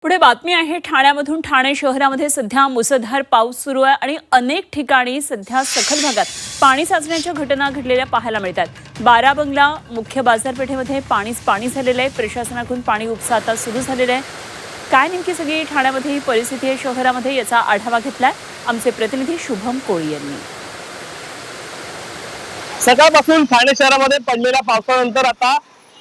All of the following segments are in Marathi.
पुढे बातमी आहे ठाण्यामधून। ठाणे शहरामध्ये सध्या मुसळधार पाऊस सुरू आहे आणि अनेक ठिकाणी सध्या सखल भागात पाणी साचण्याच्या घटना घडलेल्या पाहायला मिळतात। बारा बंगला मुख्य बाजारपेठेमध्ये पाणी झालेलं आहे। प्रशासनाकडून पाणी उपसा आता सुरू झालेला आहे। काय नेमकी सगळी ठाण्यामध्ये ही परिस्थिती आहे शहरामध्ये याचा आढावा घेतलाय आमचे प्रतिनिधी शुभम कोळी यांनी। सकाळपासून ठाणे शहरामध्ये पडलेल्या पावसानंतर आता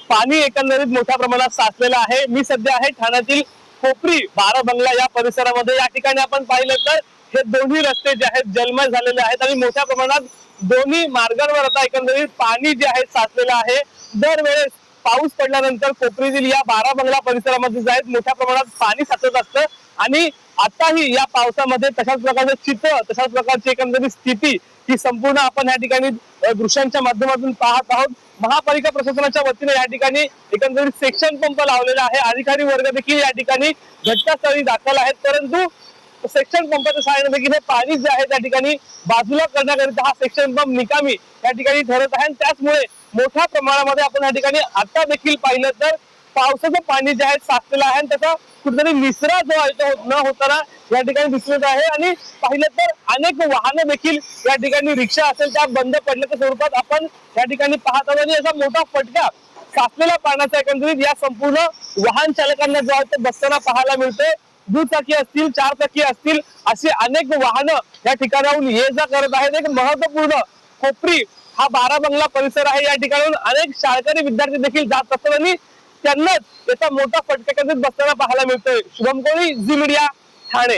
पाणी एकंदरीत मोठ्या प्रमाणात साचलेलं आहे। मी सध्या आहे ठाण्यातील कोपरी बारा बंगला या परिसरामध्ये। या ठिकाणी आपण पाहिलं तर हे दोन्ही रस्ते जे आहेत जलमय झालेले आहेत आणि मोठ्या प्रमाणात दोन्ही मार्गांवर आता एकंदरीत पाणी जे आहे साचलेलं आहे। दरवेळेस पाऊस पडल्यानंतर कोपरीतील या बारा बंगला परिसरामध्ये जे आहेत मोठ्या प्रमाणात पाणी साचत असतं आणि आताही या पावसामध्ये तशाच प्रकारचं चित्र तशाच प्रकारची एकंदरीत स्थिती ही संपूर्ण आपण या ठिकाणी दृश्यांच्या माध्यमातून पाहत आहोत। महापालिका प्रशासनाच्या वतीने या ठिकाणी एकंदरीत सेक्शन पंप लावलेला आहे। अधिकारी वर्ग देखील या ठिकाणी घटनास्थळी दाखल आहेत, परंतु सेक्शन पंपाच्या सहाय्याने देखील हे पाणी जे आहे त्या ठिकाणी बाजूला करण्याकरिता हा सेक्शन पंप निकामी या ठिकाणी ठरत आहे। त्याचमुळे मोठ्या प्रमाणामध्ये आपण या ठिकाणी आता देखील पाहिलं तर पावसाचं पाणी जे आहे साचलेलं आहे आणि त्याचा कुठेतरी निचरा जो आहे तो न होताना या ठिकाणी दिसत आहे। आणि पाहिलं तर अनेक वाहनं देखील या ठिकाणी रिक्षा असेल त्या बंद पडल्याच्या स्वरूपात आपण या ठिकाणी पाहत आहोत आणि याचा मोठा फटका साचलेल्या पाण्याचा एकंदरीत या संपूर्ण वाहन चालकांना जो आहे तो बसताना पाहायला मिळतोय। दुचाकी असतील, चार चाकी असतील, अशी अनेक वाहनं या ठिकाणाहून ये जा करत आहेत। एक महत्वपूर्ण कोपरी हा बारा बंगला परिसर आहे। या ठिकाणाहून अनेक शाळकरी विद्यार्थी देखील जात असतात आणि त्यांनाच याचा मोठा फटका बसताना पाहायला मिळतोय। शुभम कोळी, झी मीडिया, ठाणे।